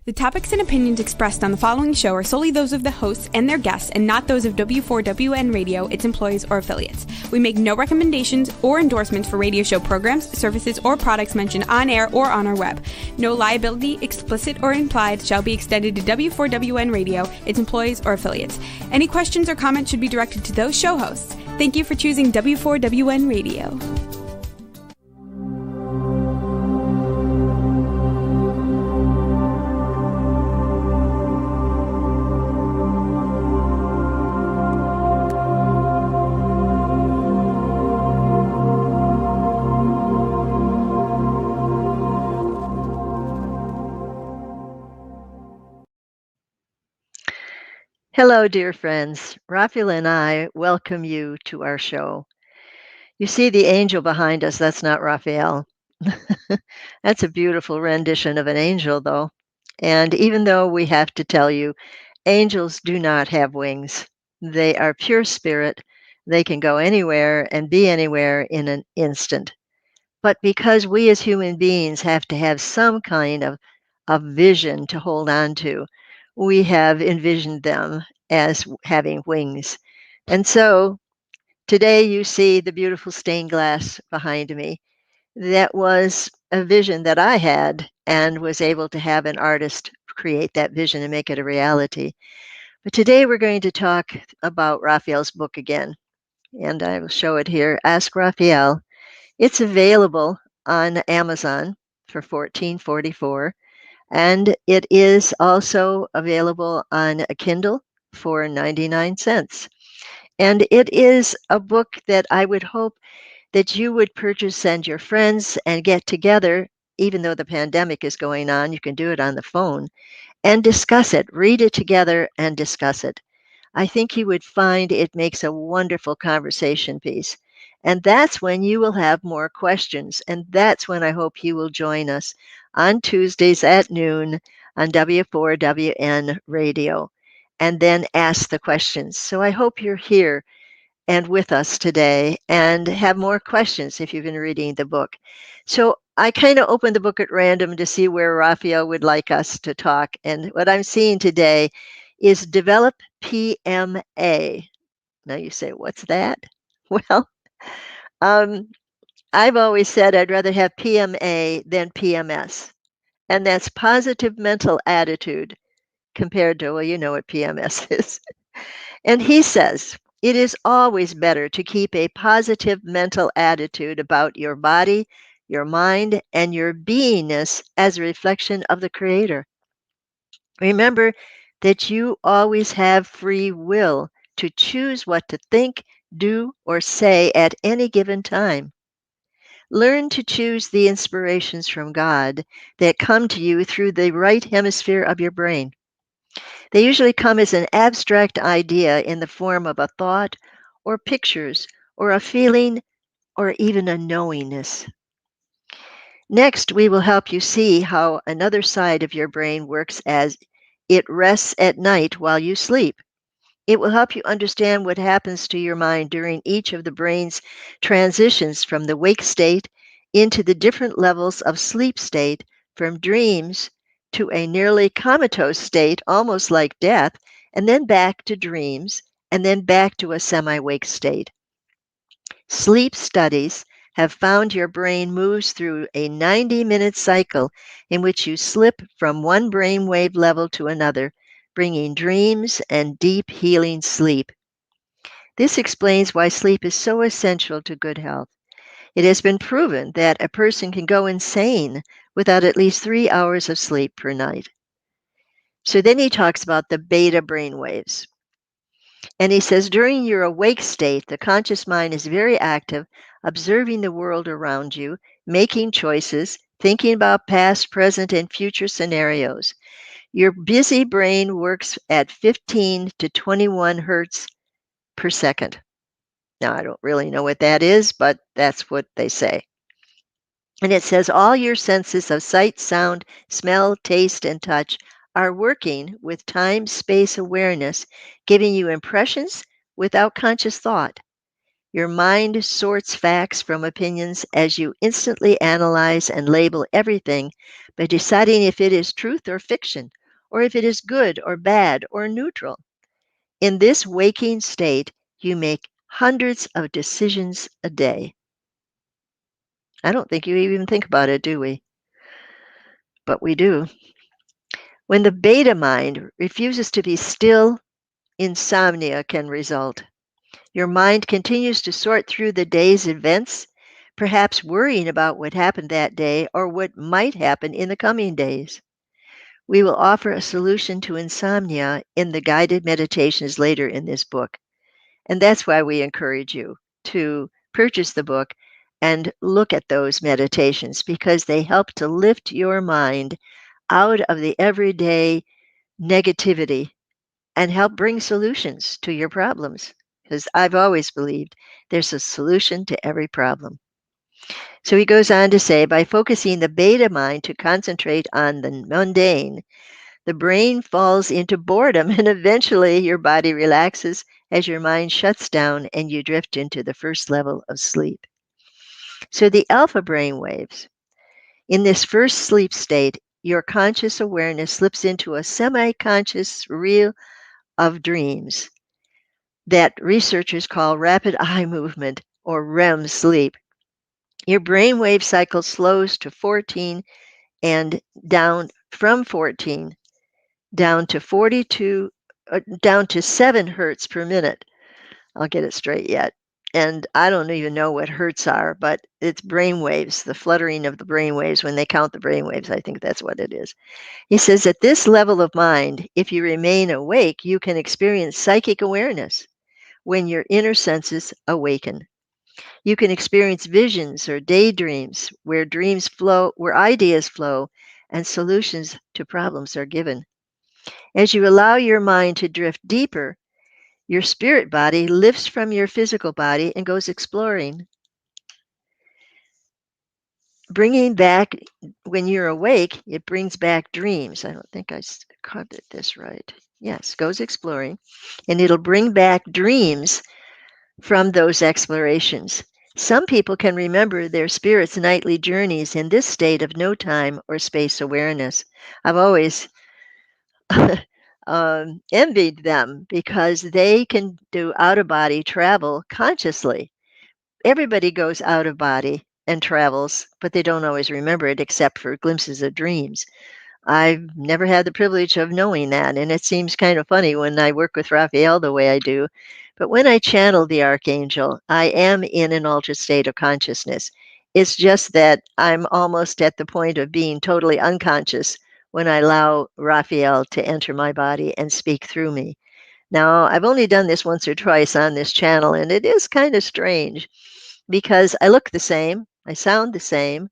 The topics and opinions expressed on the following show are solely those of the hosts and their guests and not those of W4WN Radio, its employees, or affiliates. We make no recommendations or endorsements for radio show programs, services, or products mentioned on air or on our web. No liability, explicit or implied, shall be extended to W4WN Radio, its employees, or affiliates. Any questions or comments should be directed to those show hosts. Thank you for choosing W4WN Radio. Hello, dear friends. Raphael and I welcome you to our show. You see the angel behind us, that's not Raphael. That's a beautiful rendition of an angel, though. And even though we have to tell you, angels do not have wings. They are pure spirit. They can go anywhere and be anywhere in an instant. But because we as human beings have to have some kind of vision to hold on to, we have envisioned them as having wings. And so today you see the beautiful stained glass behind me. That was a vision that I had and was able to have an artist create that vision and make it a reality. But today we're going to talk about Raphael's book again. And I will show it here, Ask Raphael. It's available on Amazon for $14.44. And it is also available on a Kindle for 99 cents. And it is a book that I would hope that you would purchase and your friends and get together, even though the pandemic is going on, you can do it on the phone, and discuss it. Read it together and discuss it. I think you would find it makes a wonderful conversation piece. And that's when you will have more questions. And that's when I hope you will join us on Tuesdays at noon on W4WN Radio and then ask the questions. So I hope you're here and with us today and have more questions if you've been reading the book. So I kind of opened the book at random to see where Raphael would like us to talk. And what I'm seeing today is develop PMA. Now you say, what's that? Well, I've always said I'd rather have PMA than PMS. And that's positive mental attitude compared to, well, you know what PMS is. And he says, it is always better to keep a positive mental attitude about your body, your mind, and your beingness as a reflection of the Creator. Remember that you always have free will to choose what to think, do, or say at any given time. Learn to choose the inspirations from God that come to you through the right hemisphere of your brain. They usually come as an abstract idea in the form of a thought or pictures or a feeling or even a knowingness. Next, we will help you see how another side of your brain works as it rests at night while you sleep. It will help you understand what happens to your mind during each of the brain's transitions from the wake state into the different levels of sleep state, from dreams to a nearly comatose state, almost like death, and then back to dreams, and then back to a semi-wake state. Sleep studies have found your brain moves through a 90-minute cycle in which you slip from one brainwave level to another, bringing dreams and deep healing sleep. This explains why sleep is so essential to good health. It has been proven that a person can go insane without at least 3 hours of sleep per night. So then he talks about the beta brainwaves. And he says, during your awake state, the conscious mind is very active, observing the world around you, making choices, thinking about past, present, and future scenarios. Your busy brain works at 15 to 21 hertz per second. Now, I don't really know what that is, but that's what they say. And it says all your senses of sight, sound, smell, taste, and touch are working with time-space awareness, giving you impressions without conscious thought. Your mind sorts facts from opinions as you instantly analyze and label everything by deciding if it is truth or fiction, or if it is good or bad or neutral. In this waking state, you make hundreds of decisions a day. I don't think you even think about it, do we? But we do. When the beta mind refuses to be still, insomnia can result. Your mind continues to sort through the day's events, perhaps worrying about what happened that day or what might happen in the coming days. We will offer a solution to insomnia in the guided meditations later in this book. And that's why we encourage you to purchase the book and look at those meditations because they help to lift your mind out of the everyday negativity and help bring solutions to your problems. Because I've always believed there's a solution to every problem. So he goes on to say by focusing the beta mind to concentrate on the mundane, the brain falls into boredom and eventually your body relaxes as your mind shuts down and you drift into the first level of sleep. So the alpha brain waves. In this first sleep state, your conscious awareness slips into a semi conscious reel of dreams that researchers call rapid eye movement or REM sleep. Your brainwave cycle slows to 14 and down from 14 down to 42 down to 7 hertz per minute. I'll get it straight yet. And I don't even know what hertz are, but it's brainwaves, the fluttering of the brainwaves. When they count the brainwaves, I think that's what it is. He says at this level of mind, if you remain awake, you can experience psychic awareness when your inner senses awaken. You can experience visions or daydreams where dreams flow, where ideas flow, and solutions to problems are given. As you allow your mind to drift deeper, your spirit body lifts from your physical body and goes exploring, bringing back, when you're awake, it brings back dreams. I don't think I caught this right. Yes, goes exploring, and it'll bring back dreams from those explorations. Some people can remember their spirit's nightly journeys in this state of no time or space awareness. I've always envied them because they can do out of body travel consciously. Everybody goes out of body and travels, but they don't always remember it except for glimpses of dreams. I've never had the privilege of knowing that, and it seems kind of funny when I work with Raphael the way I do. But when I channel the Archangel, I am in an altered state of consciousness. It's just that I'm almost at the point of being totally unconscious when I allow Raphael to enter my body and speak through me. Now, I've only done this once or twice on this channel, and it is kind of strange because I look the same, I sound the same,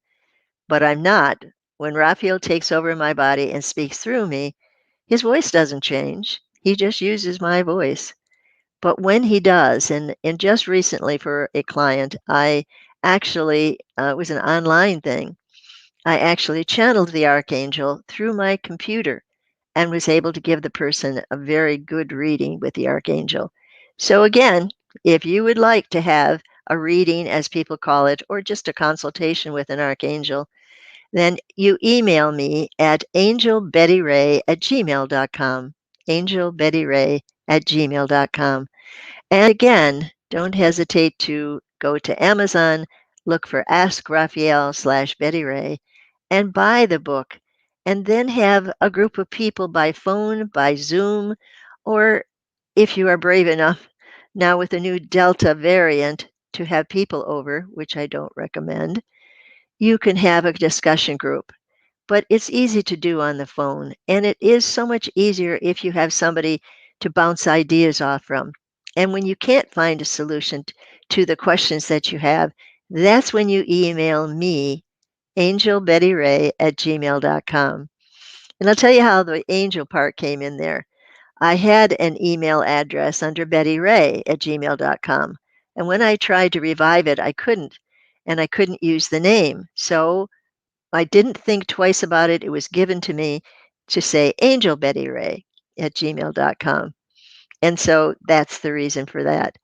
but I'm not. When Raphael takes over my body and speaks through me, his voice doesn't change. He just uses my voice. But when he does, and just recently for a client, I actually, it was an online thing, I actually channeled the Archangel through my computer and was able to give the person a very good reading with the Archangel. So again, if you would like to have a reading, as people call it, or just a consultation with an Archangel, then you email me at angelbettyray@gmail.com, angelbettyray@gmail.com. And again, don't hesitate to go to Amazon, look for Ask Raphael / Betty Ray, and buy the book. And then have a group of people by phone, by Zoom, or if you are brave enough, now with the new Delta variant, to have people over, which I don't recommend, you can have a discussion group. But it's easy to do on the phone, and it is so much easier if you have somebody to bounce ideas off from. And when you can't find a solution to the questions that you have, that's when you email me, angelbettyray@gmail.com. And I'll tell you how the angel part came in there. I had an email address under bettyray@gmail.com. And when I tried to revive it, I couldn't. And I couldn't use the name. So I didn't think twice about it. It was given to me to say angelbettyray@gmail.com. And so that's the reason for that.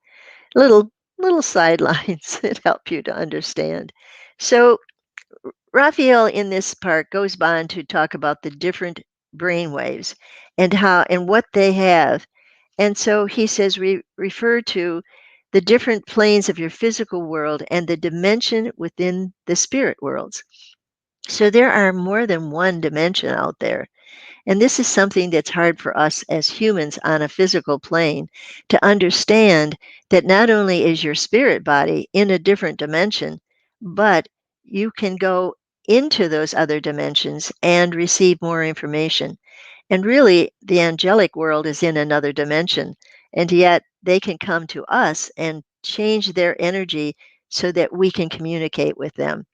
Little little sidelines that help you to understand. So, Raphael in this part goes on to talk about the different brain waves and how and what they have. And so he says refer to the different planes of your physical world and the dimension within the spirit worlds. So there are more than one dimension out there. And this is something that's hard for us as humans on a physical plane to understand, that not only is your spirit body in a different dimension, but you can go into those other dimensions and receive more information. And really, the angelic world is in another dimension. And yet they can come to us and change their energy so that we can communicate with them.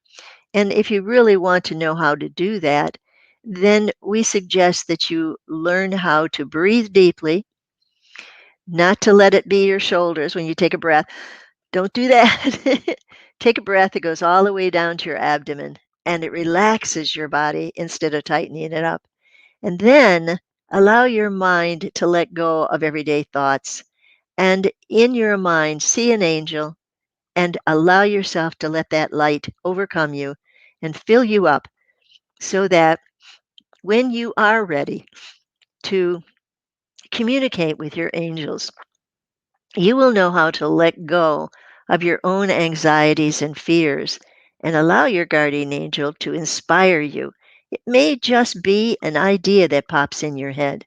And if you really want to know how to do that, then we suggest that you learn how to breathe deeply, not to let it be your shoulders when you take a breath. Don't do that. Take a breath that goes all the way down to your abdomen, and it relaxes your body instead of tightening it up. And then allow your mind to let go of everyday thoughts. And in your mind, see an angel and allow yourself to let that light overcome you and fill you up, so that when you are ready to communicate with your angels, you will know how to let go of your own anxieties and fears and allow your guardian angel to inspire you. It may just be an idea that pops in your head,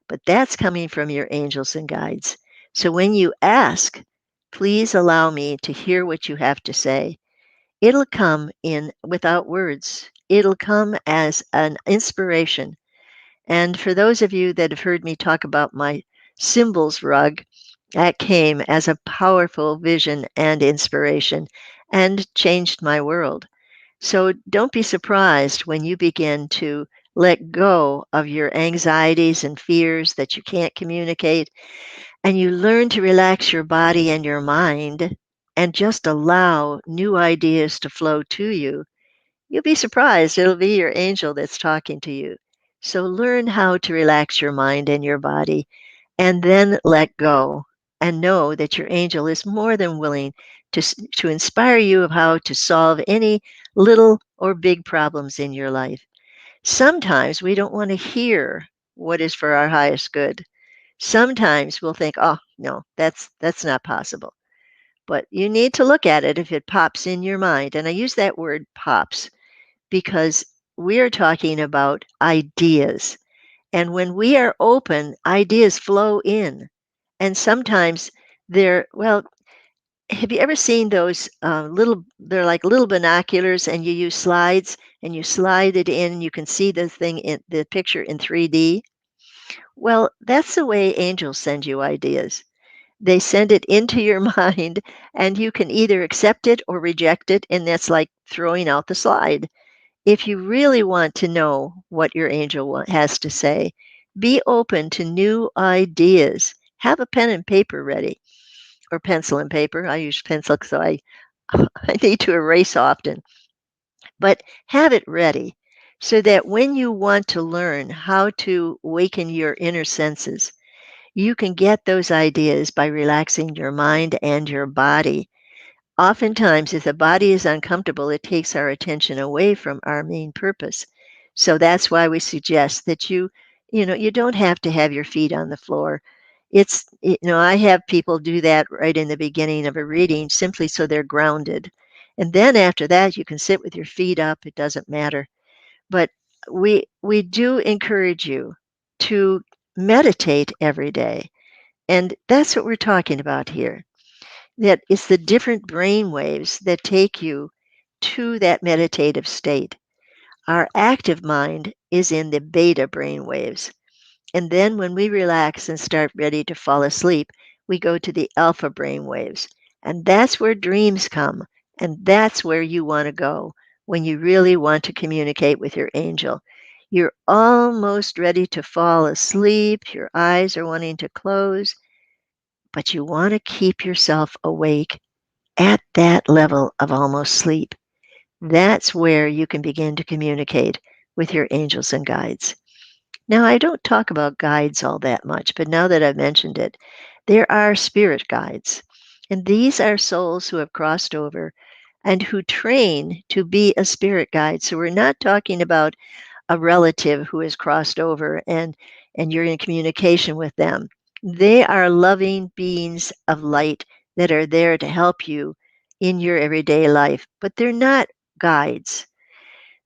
but that's coming from your angels and guides. So when you ask, please allow me to hear what you have to say, it'll come in without words. It'll come as an inspiration. And for those of you that have heard me talk about my symbols rug, that came as a powerful vision and inspiration and changed my world. So don't be surprised when you begin to let go of your anxieties and fears that you can't communicate, and you learn to relax your body and your mind and just allow new ideas to flow to you. You'll be surprised. It'll be your angel that's talking to you. So learn how to relax your mind and your body and then let go, and know that your angel is more than willing to inspire you of how to solve any little or big problems in your life. Sometimes we don't want to hear what is for our highest good. Sometimes we'll think, oh, no, that's not possible. But you need to look at it if it pops in your mind. And I use that word pops because we're talking about ideas. And when we are open, ideas flow in. And sometimes well, have you ever seen those they're like little binoculars, and you use slides and you slide it in and you can see the picture in 3D? Well, that's the way angels send you ideas. They send it into your mind, and you can either accept it or reject it. And that's like throwing out the slide. If you really want to know what your angel has to say, be open to new ideas. Have a pen and paper ready, or pencil and paper. I use pencil so I need to erase often, but have it ready so that when you want to learn how to awaken your inner senses, you can get those ideas by relaxing your mind and your body. Oftentimes, if the body is uncomfortable, it takes our attention away from our main purpose. So that's why we suggest that you don't have to have your feet on the floor. I have people do that right in the beginning of a reading simply so they're grounded. And then after that, you can sit with your feet up. It doesn't matter. But we do encourage you to meditate every day. And that's what we're talking about here, that it's the different brain waves that take you to that meditative state. Our active mind is in the beta brain waves. And then when we relax and start ready to fall asleep, we go to the alpha brain waves. And that's where dreams come. And that's where you want to go when you really want to communicate with your angel. You're almost ready to fall asleep. Your eyes are wanting to close, but you want to keep yourself awake at that level of almost sleep. That's where you can begin to communicate with your angels and guides. Now, I don't talk about guides all that much, but now that I've mentioned it, there are spirit guides. And these are souls who have crossed over and who train to be a spirit guide. So we're not talking about a relative who has crossed over and you're in communication with them. They are loving beings of light that are there to help you in your everyday life, but they're not guides.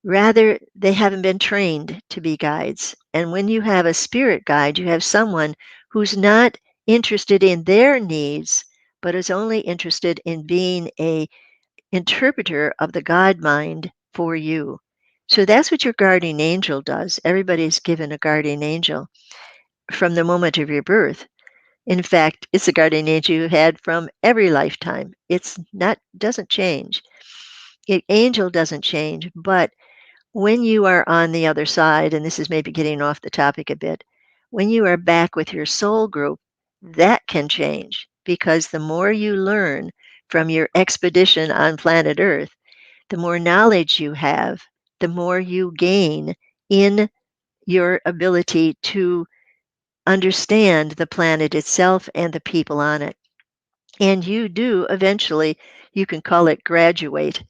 Rather, they haven't been trained to be guides. And when you have a spirit guide, you have someone who's not interested in their needs, but is only interested in being a interpreter of the God mind for you. So that's what your guardian angel does. Everybody's given a guardian angel from the moment of your birth. In fact, it's a guardian angel you had from every lifetime. It's not doesn't change. Angel doesn't change, but when you are on the other side, and this is maybe getting off the topic a bit, when you are back with your soul group, that can change because the more you learn from your expedition on planet Earth, the more knowledge you have, the more you gain in your ability to understand the planet itself and the people on it. And you do eventually, you can call it graduate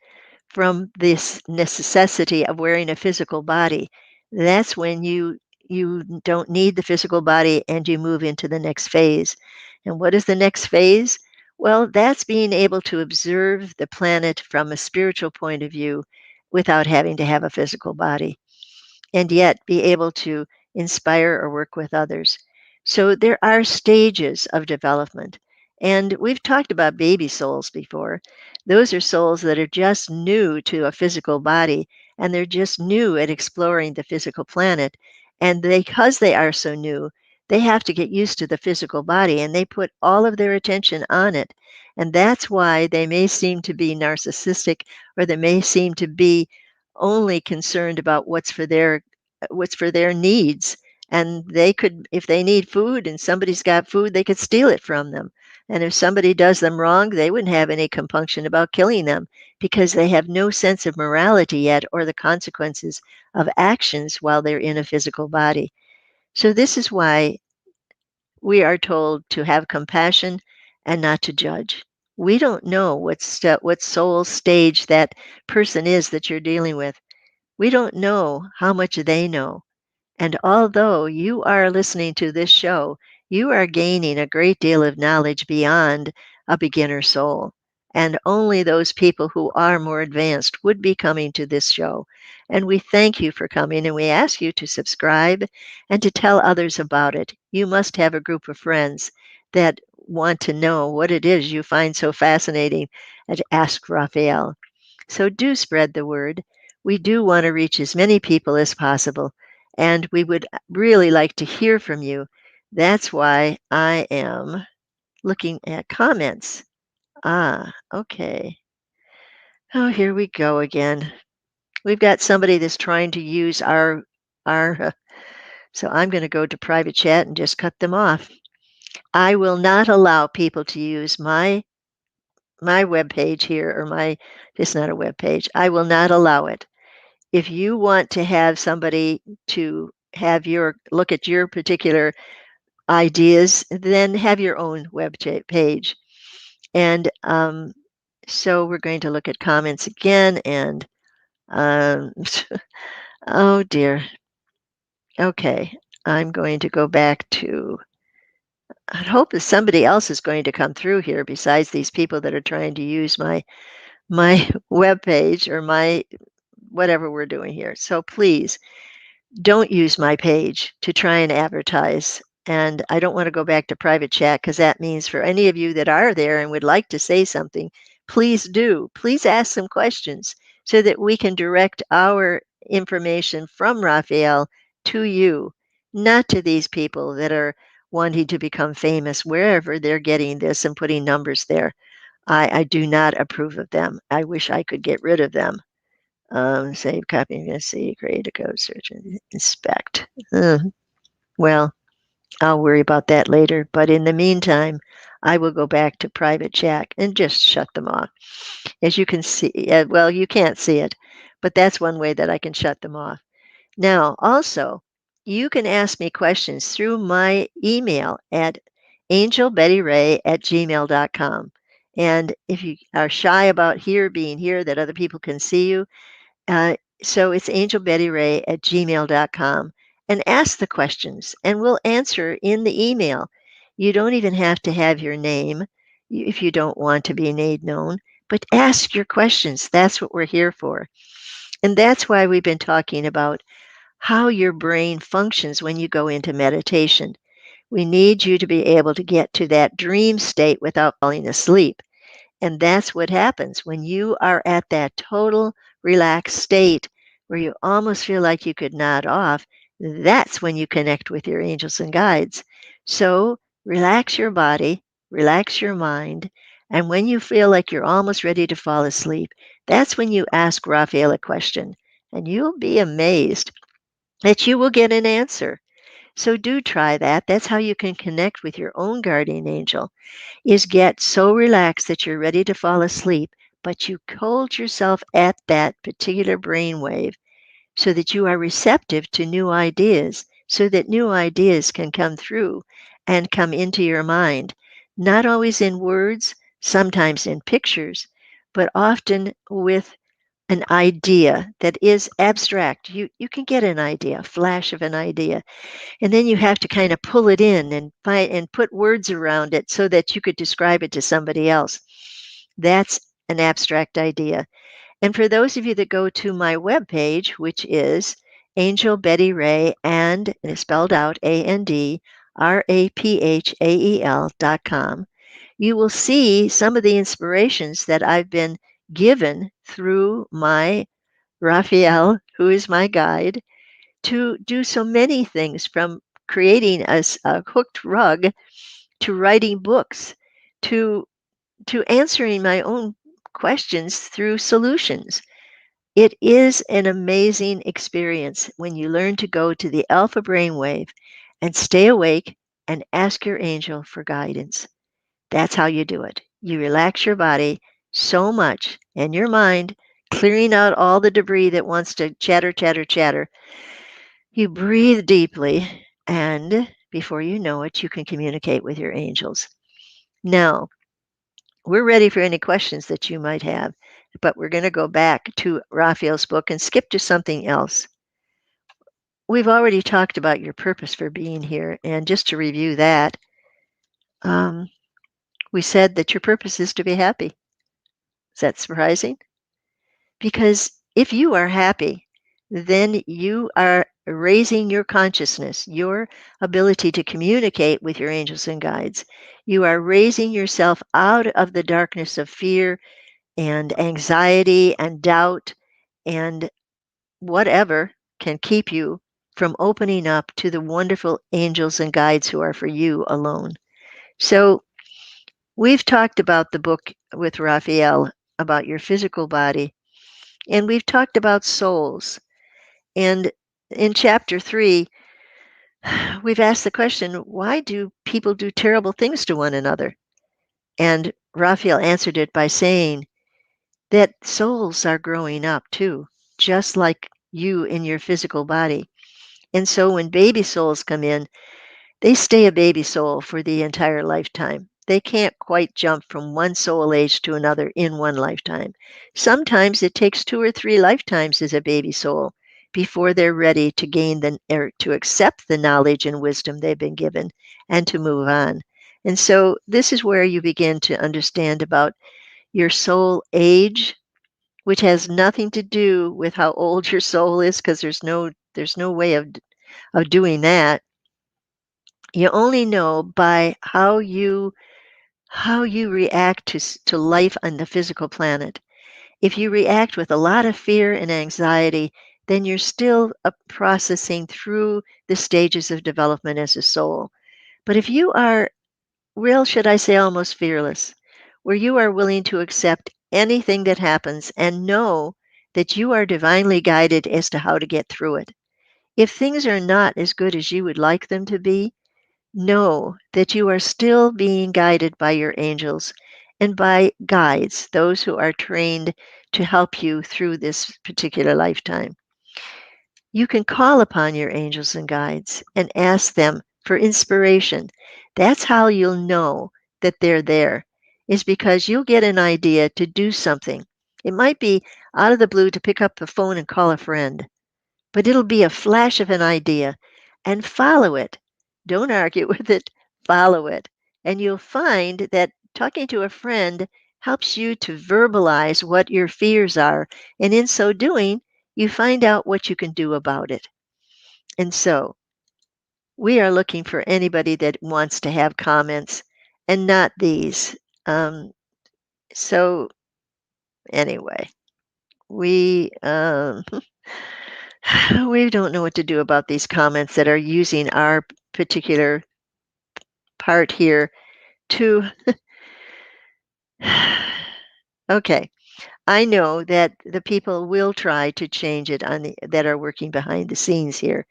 from this necessity of wearing a physical body. That's when you don't need the physical body and you move into the next phase. And what is the next phase? Well, that's being able to observe the planet from a spiritual point of view without having to have a physical body and yet be able to inspire or work with others. So there are stages of development. And we've talked about baby souls before. Those are souls that are just new to a physical body and they're just new at exploring the physical planet. And because they are so new, they have to get used to the physical body and they put all of their attention on it. And that's why they may seem to be narcissistic or they may seem to be only concerned about what's for their needs, and they could, if they need food and somebody's got food, they could steal it from them, and if somebody does them wrong, they wouldn't have any compunction about killing them because they have no sense of morality yet or the consequences of actions while they're in a physical body. So this is why we are told to have compassion and not to judge. We don't know what soul stage that person is that you're dealing with. We don't know how much they know. And although you are listening to this show, you are gaining a great deal of knowledge beyond a beginner soul. And only those people who are more advanced would be coming to this show. And we thank you for coming and we ask you to subscribe and to tell others about it. You must have a group of friends that want to know what it is you find so fascinating at Ask Raphael. So do spread the word. We do want to reach as many people as possible, and we would really like to hear from you. That's why I am looking at comments. Okay. Oh, here we go again. We've got somebody that's trying to use our so I'm going to go to private chat and just cut them off. I will not allow people to use my web page here or my it's not a web page. I will not allow it. If you want to have somebody to have your look at your particular ideas, then have your own page. And so we're going to look at comments again. And oh dear. Okay, I'm going to go back to. I hope that somebody else is going to come through here besides these people that are trying to use my web page or my whatever we're doing here. So please don't use my page to try and advertise. And I don't want to go back to private chat because that means for any of you that are there and would like to say something, please do. Please ask some questions so that we can direct our information from Raphael to you, not to these people that are wanting to become famous wherever they're getting this and putting numbers there. I do not approve of them. I wish I could get rid of them. Save copy. I'm going to see, create a code search and inspect. Well, I'll worry about that later. But in the meantime, I will go back to private chat and just shut them off. As you can see, well, you can't see it, but that's one way that I can shut them off. Now, also, you can ask me questions through my email at angelbettyray@gmail.com. And if you are shy about being here, that other people can see you, uh, so it's angelbettyray@gmail.com, and ask the questions, and we'll answer in the email. You don't even have to have your name if you don't want to be made known, but ask your questions. That's what we're here for. And that's why we've been talking about how your brain functions when you go into meditation. We need you to be able to get to that dream state without falling asleep. And that's what happens when you are at that total relaxed state where you almost feel like you could nod off. That's when you connect with your angels and guides. So relax your body, relax your mind. And when you feel like you're almost ready to fall asleep, that's when you ask Raphael a question. And you'll be amazed that you will get an answer. So do try that. That's how you can connect with your own guardian angel, is get so relaxed that you're ready to fall asleep, but you hold yourself at that particular brainwave so that you are receptive to new ideas, so that new ideas can come through and come into your mind, not always in words, sometimes in pictures, but often with an idea that is abstract. You can get an idea, a flash of an idea, and then you have to kind of pull it in and find and put words around it so that you could describe it to somebody else. That's an abstract idea. And for those of you that go to my webpage, which is Angel Betty Ray, and it's spelled out ANDRAPHAEL.com, you will see some of the inspirations that I've been given through my Raphael, who is my guide, to do so many things, from creating a hooked rug to writing books to answering my own questions through solutions. It is an amazing experience when you learn to go to the alpha brainwave and stay awake and ask your angel for guidance. That's how you do it. You relax your body so much and your mind, clearing out all the debris that wants to chatter, chatter, chatter. You breathe deeply, and before you know it, you can communicate with your angels. Now, we're ready for any questions that you might have, but we're going to go back to Raphael's book and skip to something else. We've already talked about your purpose for being here, and just to review that, we said that your purpose is to be happy. Is that surprising? Because if you are happy, then you are raising your consciousness, your ability to communicate with your angels and guides. You are raising yourself out of the darkness of fear and anxiety and doubt and whatever can keep you from opening up to the wonderful angels and guides who are for you alone. So, we've talked about the book with Raphael about your physical body, and we've talked about souls. And in chapter 3, we've asked the question, why do people do terrible things to one another? And Raphael answered it by saying that souls are growing up too, just like you in your physical body. And so when baby souls come in, they stay a baby soul for the entire lifetime. They can't quite jump from one soul age to another in one lifetime. Sometimes it takes 2 or 3 lifetimes as a baby soul before they're ready to gain or to accept the knowledge and wisdom they've been given and to move on. And so this is where you begin to understand about your soul age, which has nothing to do with how old your soul is, because there's no way of doing that. You only know by how you react to life on the physical planet. If you react with a lot of fear and anxiety, then you're still processing through the stages of development as a soul. But if you are real, should I say, almost fearless, where you are willing to accept anything that happens and know that you are divinely guided as to how to get through it. If things are not as good as you would like them to be, know that you are still being guided by your angels and by guides, those who are trained to help you through this particular lifetime. You can call upon your angels and guides and ask them for inspiration. That's how you'll know that they're there. is because you'll get an idea to do something. It might be out of the blue to pick up the phone and call a friend, but it'll be a flash of an idea, and follow it. Don't argue with it, follow it. And you'll find that talking to a friend helps you to verbalize what your fears are. And in so doing, you find out what you can do about it. And so we are looking for anybody that wants to have comments and not these. Um, so, anyway, we. We don't know what to do about these comments that are using our particular part here to. Okay, I know that the people will try to change it that are working behind the scenes here,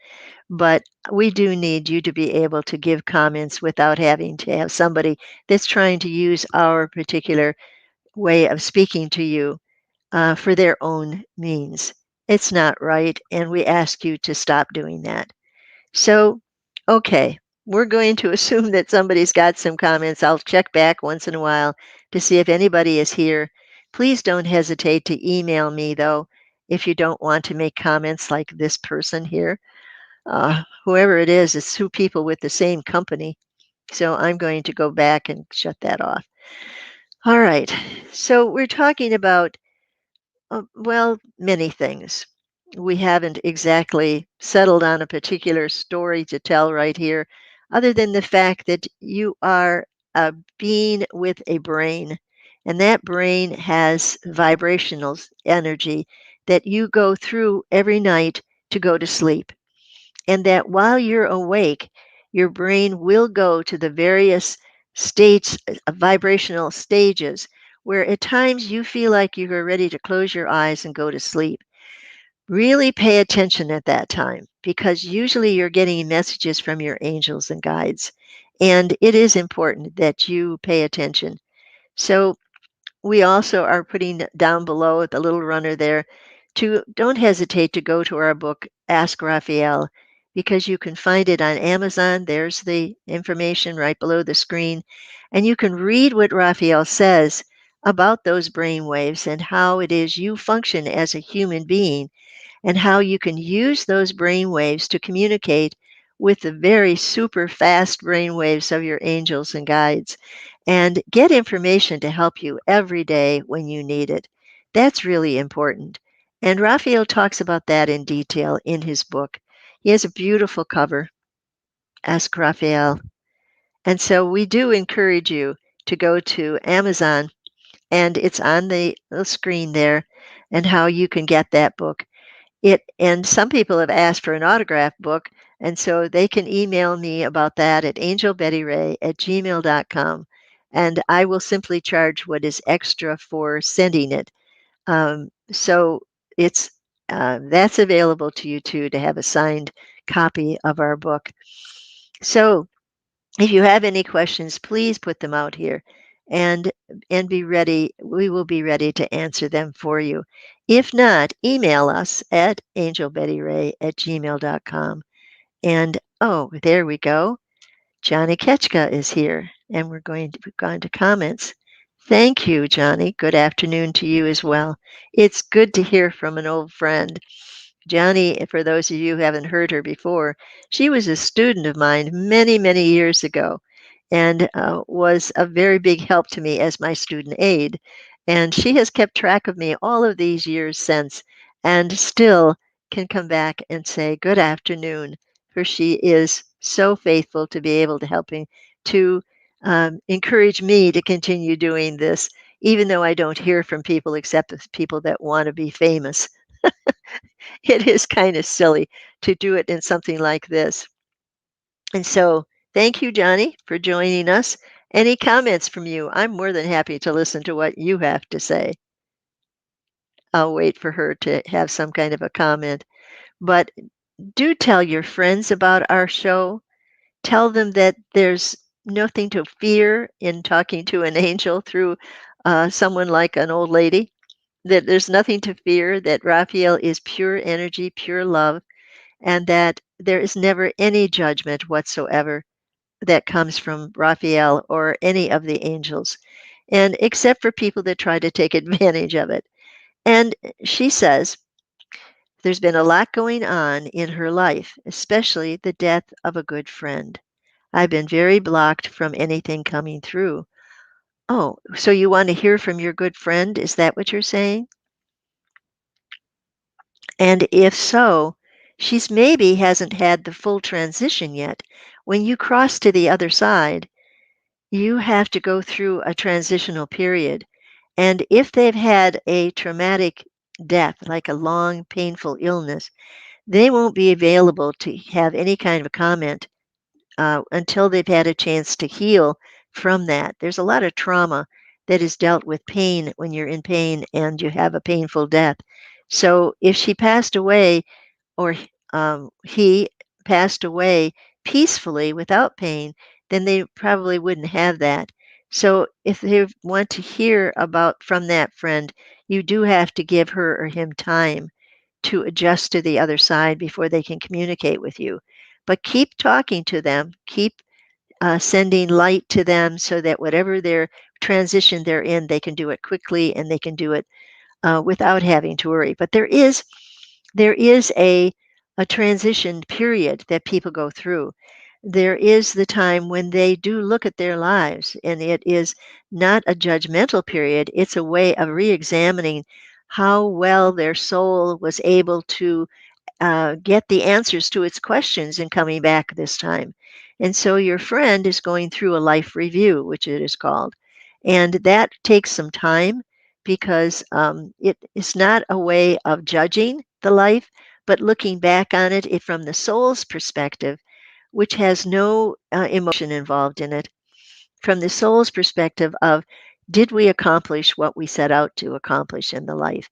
but we do need you to be able to give comments without having to have somebody that's trying to use our particular way of speaking to you for their own means. It's not right, and we ask you to stop doing that. So, okay, we're going to assume that somebody's got some comments. I'll check back once in a while to see if anybody is here. Please don't hesitate to email me, though, if you don't want to make comments like this person here. Whoever it is, it's two people with the same company. So I'm going to go back and shut that off. All right. So we're talking about well, many things. We haven't exactly settled on a particular story to tell right here, other than the fact that you are a being with a brain, and that brain has vibrational energy that you go through every night to go to sleep. And that while you're awake, your brain will go to the various states, vibrational stages, where at times you feel like you are ready to close your eyes and go to sleep. Really pay attention at that time because usually you're getting messages from your angels and guides. And it is important that you pay attention. So we also are putting down below the little runner there to don't hesitate to go to our book, Ask Raphael, because you can find it on Amazon. There's the information right below the screen. And you can read what Raphael says about those brain waves and how it is you function as a human being and how you can use those brain waves to communicate with the very super fast brain waves of your angels and guides and get information to help you every day when you need it. That's really important. And Raphael talks about that in detail in his book. He has a beautiful cover, Ask Raphael. And so we do encourage you to go to Amazon, and it's on the screen there, and how you can get that book. And some people have asked for an autograph book, and so they can email me about that at angelbettyray@gmail.com, and I will simply charge what is extra for sending it. So it's that's available to you too to have a signed copy of our book. So if you have any questions, please put them out here and be ready. We will be ready to answer them for you. If not, email us at angelbettyray@gmail.com. And oh, there we go. Johnny Ketchka is here, and we've gone to comments. Thank you, Johnny. Good afternoon to you as well. It's good to hear from an old friend. Johnny, for those of you who haven't heard her before, she was a student of mine many, many years ago and was a very big help to me as my student aide. And she has kept track of me all of these years since and still can come back and say, Good afternoon, for she is so faithful to be able to helping to encourage me to continue doing this, even though I don't hear from people except the people that want to be famous. It is kind of silly to do it in something like this. And so, thank you, Johnny, for joining us. Any comments from you? I'm more than happy to listen to what you have to say. I'll wait for her to have some kind of a comment. But do tell your friends about our show. Tell them that there's nothing to fear in talking to an angel through someone like an old lady, that there's nothing to fear, that Raphael is pure energy, pure love, and that there is never any judgment whatsoever that comes from Raphael or any of the angels. and except for people that try to take advantage of it. And she says there's been a lot going on in her life, especially the death of a good friend. I've been very blocked from anything coming through. Oh, so you want to hear from your good friend? Is that what you're saying? And if so, she's maybe hasn't had the full transition yet. When you cross to the other side, you have to go through a transitional period. And if they've had a traumatic death, like a long, painful illness, they won't be available to have any kind of comment until they've had a chance to heal from that. There's a lot of trauma that is dealt with pain when you're in pain and you have a painful death. So if she passed away or he passed away peacefully without pain, then they probably wouldn't have that. So if they want to hear about from that friend, you do have to give her or him time to adjust to the other side before they can communicate with you. But keep talking to them, keep sending light to them so that whatever their transition they're in, they can do it quickly and they can do it without having to worry. But there is a transition period that people go through. There is the time when they do look at their lives, and it is not a judgmental period. It's a way of re-examining how well their soul was able to get the answers to its questions and coming back this time. And so your friend is going through a life review, which it is called. And that takes some time because it is not a way of judging the life, but looking back on it from the soul's perspective, which has no emotion involved in it. From the soul's perspective of, did we accomplish what we set out to accomplish in the life?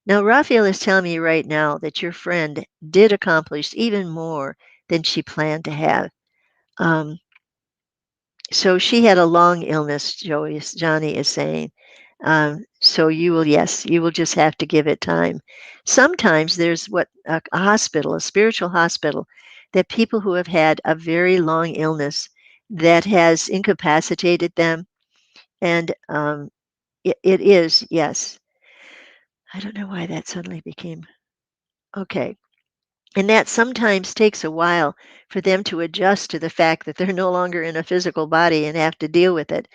Now, Raphael is telling me right now that your friend did accomplish even more than she planned to have. Um, so she had a long illness, Johnny is saying. So yes, you will just have to give it time. Sometimes there's what a hospital, a spiritual hospital, that people who have had a very long illness that has incapacitated them, and it is, yes. I don't know why that suddenly became okay. And that sometimes takes a while for them to adjust to the fact that they're no longer in a physical body and have to deal with it.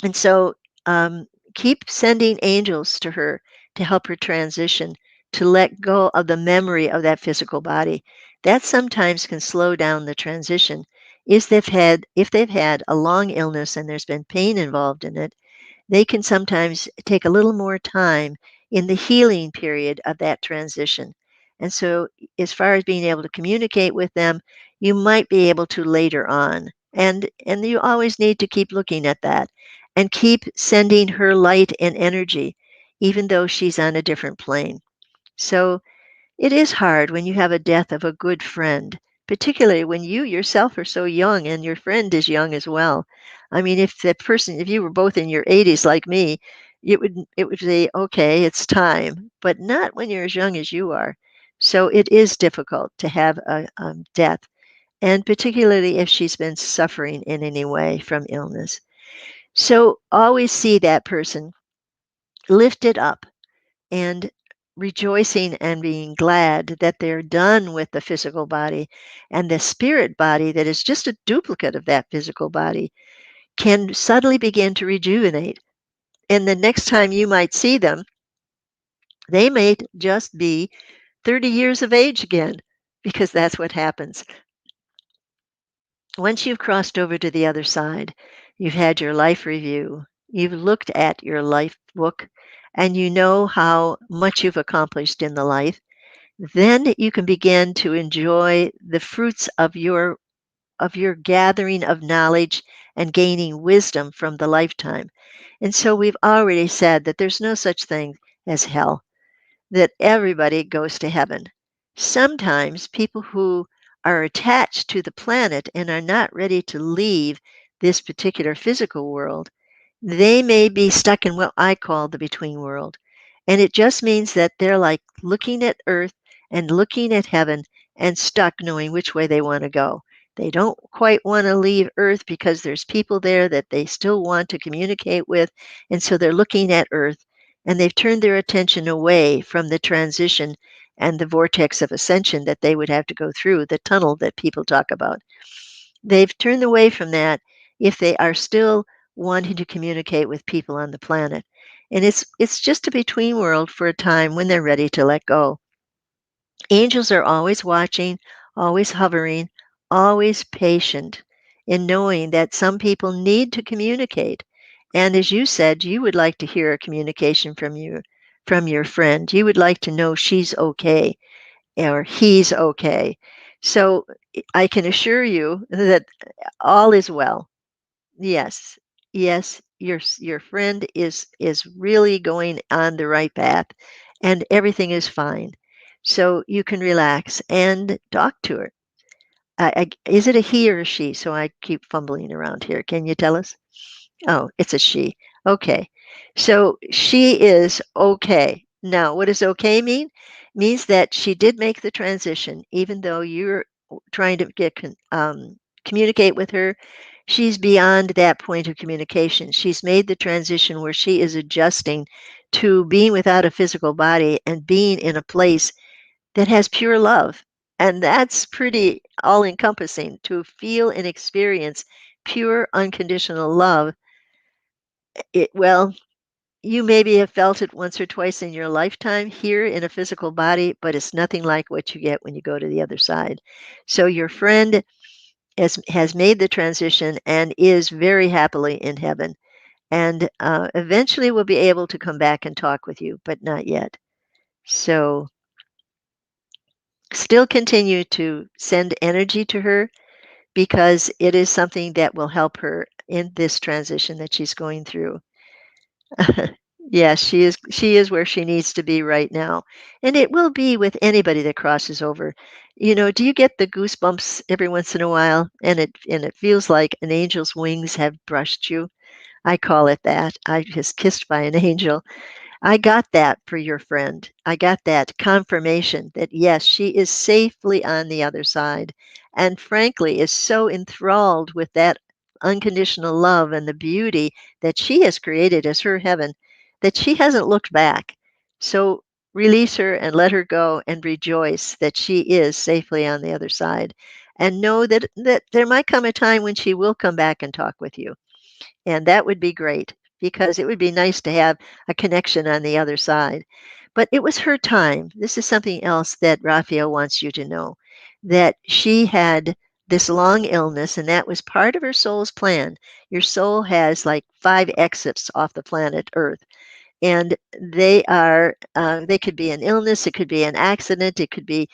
And so keep sending angels to her to help her transition, to let go of the memory of that physical body. That sometimes can slow down the transition. If they've had a long illness and there's been pain involved in it, they can sometimes take a little more time in the healing period of that transition. And so, as far as being able to communicate with them, you might be able to later on. And you always need to keep looking at that and keep sending her light and energy, even though she's on a different plane. So it is hard when you have a death of a good friend, particularly when you yourself are so young and your friend is young as well. I mean, if you were both in your 80s like me, it would say, okay, it's time, but not when you're as young as you are. So it is difficult to have a death, and particularly if she's been suffering in any way from illness. So always see that person lifted up and rejoicing and being glad that they're done with the physical body, and the spirit body that is just a duplicate of that physical body can suddenly begin to rejuvenate. And the next time you might see them, they may just be 30 years of age again, because that's what happens. Once you've crossed over to the other side, you've had your life review, you've looked at your life book, and you know how much you've accomplished in the life. Then you can begin to enjoy the fruits of your gathering of knowledge and gaining wisdom from the lifetime. And so we've already said that there's no such thing as hell, that everybody goes to heaven. Sometimes people who are attached to the planet and are not ready to leave this particular physical world, they may be stuck in what I call the between world. And it just means that they're like looking at earth and looking at heaven and stuck knowing which way they want to go. They don't quite want to leave Earth because there's people there that they still want to communicate with. And so they're looking at Earth and they've turned their attention away from the transition and the vortex of ascension that they would have to go through, the tunnel that people talk about. They've turned away from that if they are still wanting to communicate with people on the planet. And it's just a between world for a time when they're ready to let go. Angels are always watching, always hovering, always patient in knowing that some people need to communicate. And as you said, you would like to hear a communication from your friend. You would like to know she's okay or he's okay. So I can assure you that all is well. Yes. Yes, your friend is really going on the right path and everything is fine. So you can relax and talk to her. Is it a he or a she? So I keep fumbling around here. Can you tell us? Oh, it's a she. Okay. So she is okay. Now, what does okay mean? Means that she did make the transition, even though you're trying to communicate with her. She's beyond that point of communication. She's made the transition where she is adjusting to being without a physical body and being in a place that has pure love. And that's pretty all encompassing to feel and experience pure unconditional love. Well, you maybe have felt it once or twice in your lifetime here in a physical body, but it's nothing like what you get when you go to the other side. So your friend has made the transition and is very happily in heaven, and eventually will be able to come back and talk with you, but not yet. So still continue to send energy to her because it is something that will help her in this transition that she's going through. Yes, she is where she needs to be right now. And it will be with anybody that crosses over. Do you get the goosebumps every once in a while and it feels like an angel's wings have brushed you? I call it that. I was kissed by an angel. I got that for your friend. I got that confirmation that yes, she is safely on the other side. And frankly, is so enthralled with that unconditional love and the beauty that she has created as her heaven that she hasn't looked back. So release her and let her go and rejoice that she is safely on the other side. And know that there might come a time when she will come back and talk with you. And that would be great because it would be nice to have a connection on the other side. But it was her time. This is something else that Raphael wants you to know that she had this long illness, and that was part of her soul's plan. Your soul has like 5 exits off the planet Earth, and they could be an illness, it could be an accident, it could be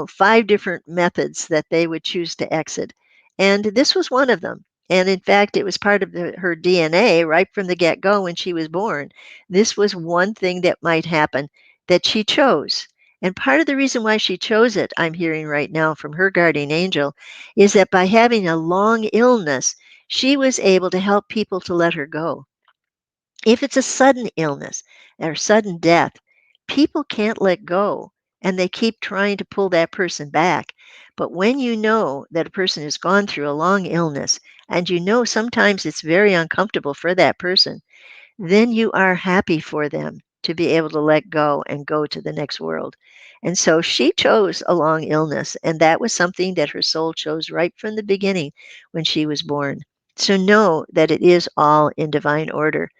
5 different methods that they would choose to exit, and this was one of them. And in fact, it was part of her DNA right from the get-go when she was born. This was one thing that might happen that she chose. And part of the reason why she chose it, I'm hearing right now from her guardian angel, is that by having a long illness, she was able to help people to let her go. If it's a sudden illness or sudden death, people can't let go and they keep trying to pull that person back. But when you know that a person has gone through a long illness and you know sometimes it's very uncomfortable for that person, then you are happy for them to be able to let go and go to the next world. And so she chose a long illness, and that was something that her soul chose right from the beginning when she was born. So know that it is all in divine order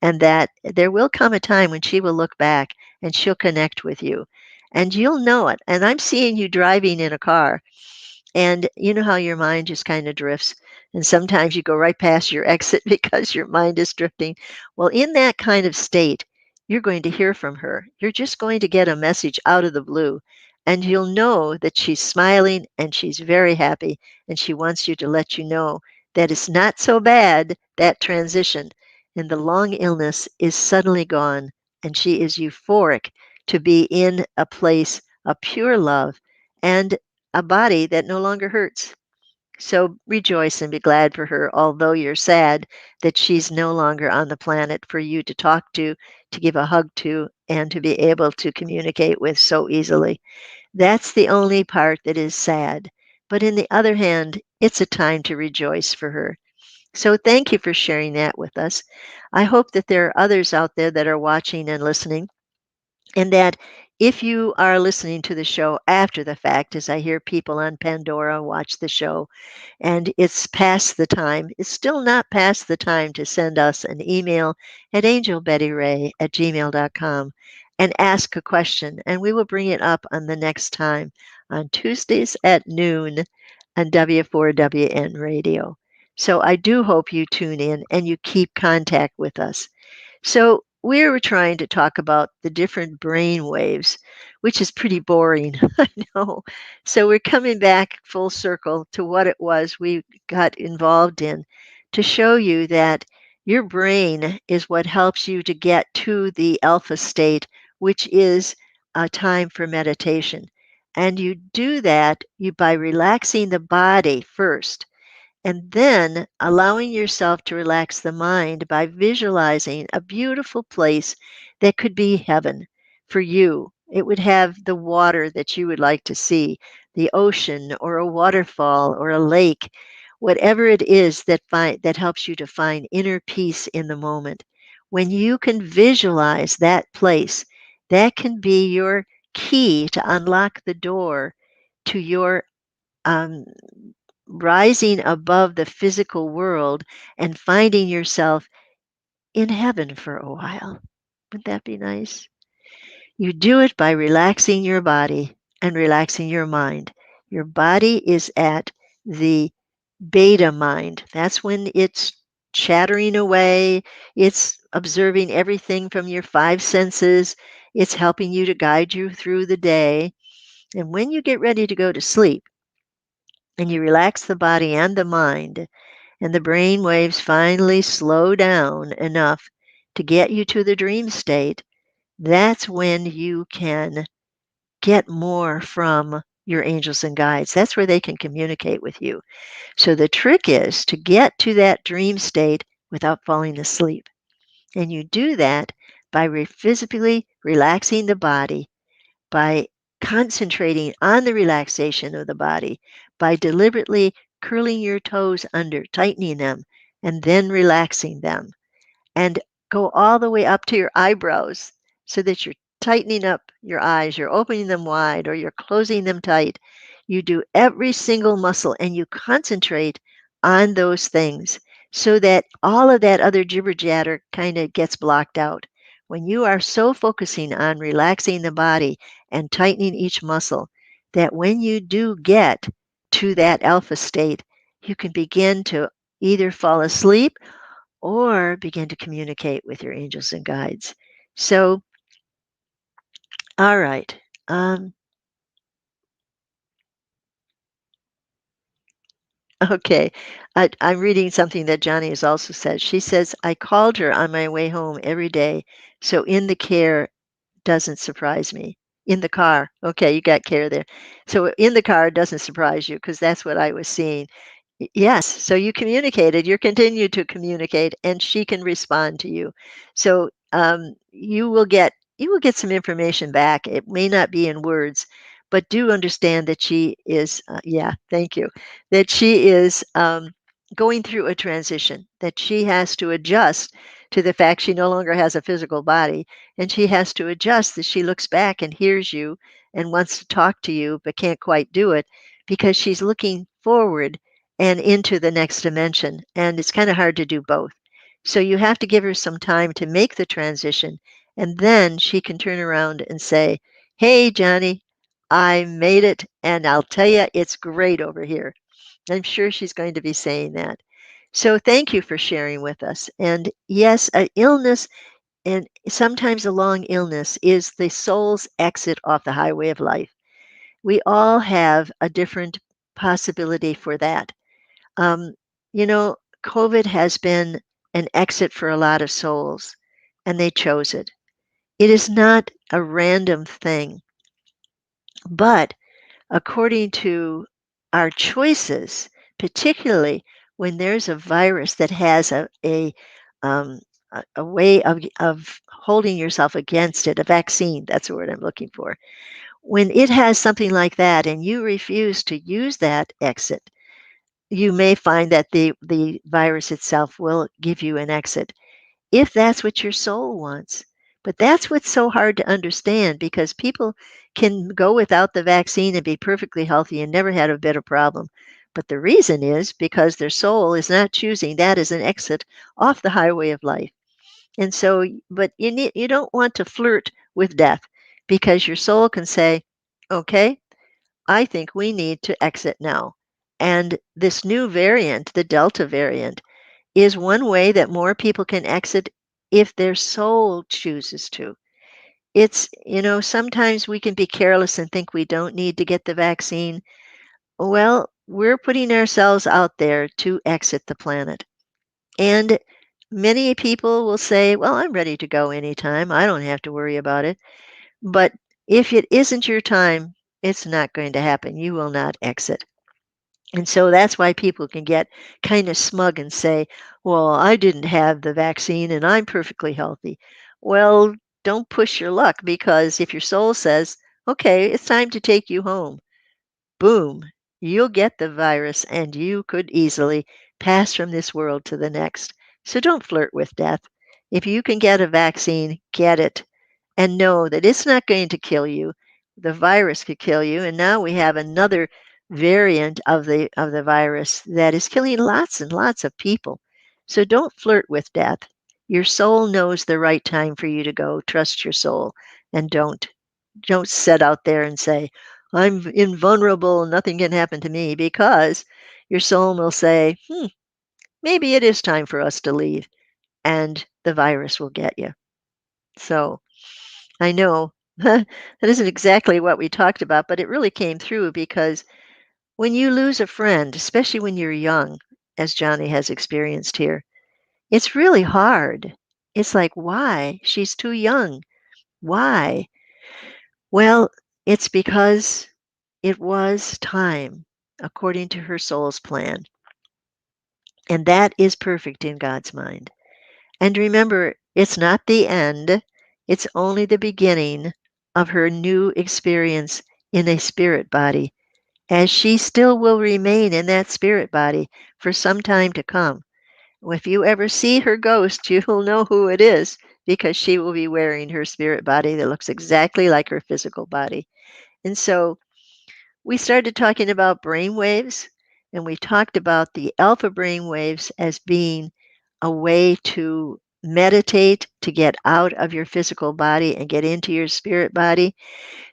and that there will come a time when she will look back and she'll connect with you and you'll know it. And I'm seeing you driving in a car and you know how your mind just kind of drifts, and sometimes you go right past your exit because your mind is drifting. Well, in that kind of state, you're going to hear from her. You're just going to get a message out of the blue, and you'll know that she's smiling and she's very happy, and she wants you to let you know that it's not so bad, that transition, and the long illness is suddenly gone, and she is euphoric to be in a place of pure love and a body that no longer hurts. So rejoice and be glad for her, although you're sad that she's no longer on the planet for you to talk to give a hug to, and to be able to communicate with so easily. That's the only part that is sad. but in the other hand, it's a time to rejoice for her. So thank you for sharing that with us. I hope that there are others out there that are watching and listening, and that if you are listening to the show after the fact, as I hear people on Pandora watch the show, and it's past the time, it's still not past the time to send us an email at angelbettyray@gmail.com and ask a question, and we will bring it up on the next time on Tuesdays at noon on W4WN Radio. So I do hope you tune in and you keep contact with us. So we were trying to talk about the different brain waves, which is pretty boring, I know. So we're coming back full circle to what it was we got involved in to show you that your brain is what helps you to get to the alpha state, which is a time for meditation. And you do that by relaxing the body first, and then allowing yourself to relax the mind by visualizing a beautiful place that could be heaven for you. It would have the water that you would like to see, the ocean or a waterfall or a lake, whatever it is that helps you to find inner peace in the moment. When you can visualize that place, that can be your key to unlock the door to your um, rising above the physical world and finding yourself in heaven for a while. Wouldn't that be nice? You do it by relaxing your body and relaxing your mind. Your body is at the beta mind. That's when it's chattering away, it's observing everything from your five senses, it's helping you to guide you through the day. And when you get ready to go to sleep and you relax the body and the mind, and the brain waves finally slow down enough to get you to the dream state, that's when you can get more from your angels and guides. That's where they can communicate with you. So the trick is to get to that dream state without falling asleep. And you do that by physically relaxing the body, by concentrating on the relaxation of the body, by deliberately curling your toes under, tightening them, and then relaxing them, and go all the way up to your eyebrows so that you're tightening up your eyes, you're opening them wide, or you're closing them tight. You do every single muscle and you concentrate on those things so that all of that other jibber jatter kind of gets blocked out. When you are so focusing on relaxing the body and tightening each muscle, that when you do get to that alpha state, you can begin to either fall asleep or begin to communicate with your angels and guides. So, all right. Um, okay. I'm reading something that Johnny has also said. She says, I called her on my way home every day. So in the care doesn't surprise me. In the car. Okay, you got care there. So in the car doesn't surprise you because that's what I was seeing. Yes, so you communicated, you continue to communicate, and she can respond to you. So you will get some information back. It may not be in words, but do understand that she is yeah, thank you. That she is going through a transition, that she has to adjust to the fact she no longer has a physical body, and she has to adjust that she looks back and hears you and wants to talk to you but can't quite do it because she's looking forward and into the next dimension. And it's kind of hard to do both. So you have to give her some time to make the transition. And then she can turn around and say, Hey, Johnny, I made it. And I'll tell you, it's great over here. I'm sure she's going to be saying that. So thank you for sharing with us. And yes, an illness and sometimes a long illness is the soul's exit off the highway of life. We all have a different possibility for that. um, COVID has been an exit for a lot of souls, and they chose it. It is not a random thing, but according to our choices, particularly when there's a virus that has um, a way of holding yourself against it, a vaccine, that's the word I'm looking for. When it has something like that and you refuse to use that exit, you may find that the virus itself will give you an exit if that's what your soul wants. But that's what's so hard to understand because people can go without the vaccine and be perfectly healthy and never had a bit of problem. But the reason is because their soul is not choosing that as an exit off the highway of life. And so, but you don't want to flirt with death because your soul can say, okay, I think we need to exit now. And this new variant, the Delta variant, is one way that more people can exit if their soul chooses to. Sometimes we can be careless and think we don't need to get the vaccine. Well, we're putting ourselves out there to exit the planet. And many people will say, well, I'm ready to go anytime. I don't have to worry about it. But if it isn't your time, it's not going to happen. You will not exit. And so that's why people can get kind of smug and say, well, I didn't have the vaccine and I'm perfectly healthy. Well, don't push your luck because if your soul says, okay, it's time to take you home, boom, you'll get the virus and you could easily pass from this world to the next. So don't flirt with death. If you can get a vaccine, get it and know that it's not going to kill you. The virus could kill you, and now we have another variant of the virus that is killing lots and lots of people. So don't flirt with death. Your soul knows the right time for you to go. Trust your soul and don't set out there and say, I'm invulnerable, nothing can happen to me, because your soul will say, maybe it is time for us to leave, and the virus will get you. So I know that isn't exactly what we talked about, but it really came through because when you lose a friend, especially when you're young, as Johnny has experienced here, it's really hard. It's like, why? She's too young. Why? Well, it's because it was time according to her soul's plan. And that is perfect in God's mind. And remember, it's not the end, it's only the beginning of her new experience in a spirit body, as she still will remain in that spirit body for some time to come. If you ever see her ghost, you'll know who it is because she will be wearing her spirit body that looks exactly like her physical body. And so we started talking about brain waves, and we talked about the alpha brain waves as being a way to meditate, to get out of your physical body and get into your spirit body,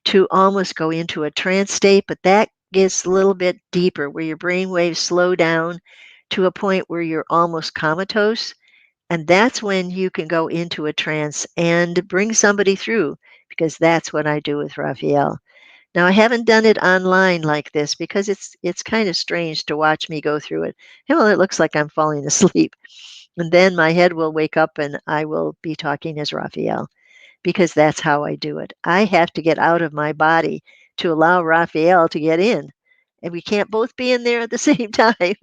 to almost go into a trance state, but that gets a little bit deeper where your brain waves slow down to a point where you're almost comatose. And that's when you can go into a trance and bring somebody through, because that's what I do with Raphael. Now, I haven't done it online like this because it's kind of strange to watch me go through it. Well, it looks like I'm falling asleep. And then my head will wake up and I will be talking as Raphael because that's how I do it. I have to get out of my body to allow Raphael to get in. And we can't both be in there at the same time.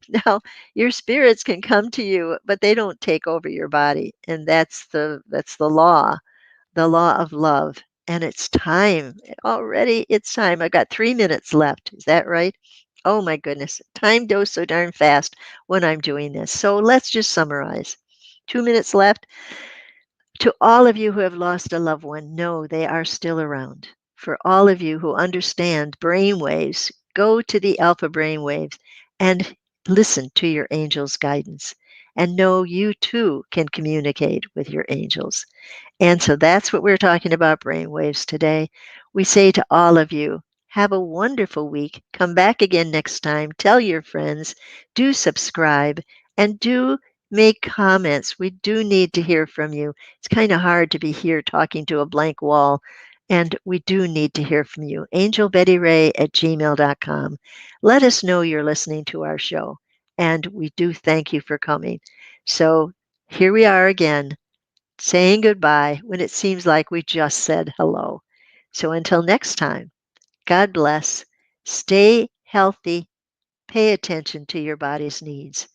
Now, your spirits can come to you, but they don't take over your body. And that's the law of love. And it's time. Already it's time. I've got 3 minutes left. Is that right? Oh my goodness. Time goes so darn fast when I'm doing this. So let's just summarize. 2 minutes left. To all of you who have lost a loved one, know they are still around. For all of you who understand brain waves, go to the alpha brain waves and listen to your angel's guidance. And know you too can communicate with your angels. And so that's what we're talking about brainwaves today. We say to all of you, have a wonderful week. Come back again next time. Tell your friends. Do subscribe and do make comments. We do need to hear from you. It's kind of hard to be here talking to a blank wall. And we do need to hear from you. angelbettyray@gmail.com. Let us know you're listening to our show. And we do thank you for coming. So here we are again, saying goodbye when it seems like we just said hello. So until next time, God bless. Stay healthy. Pay attention to your body's needs.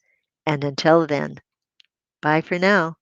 And until then, bye for now.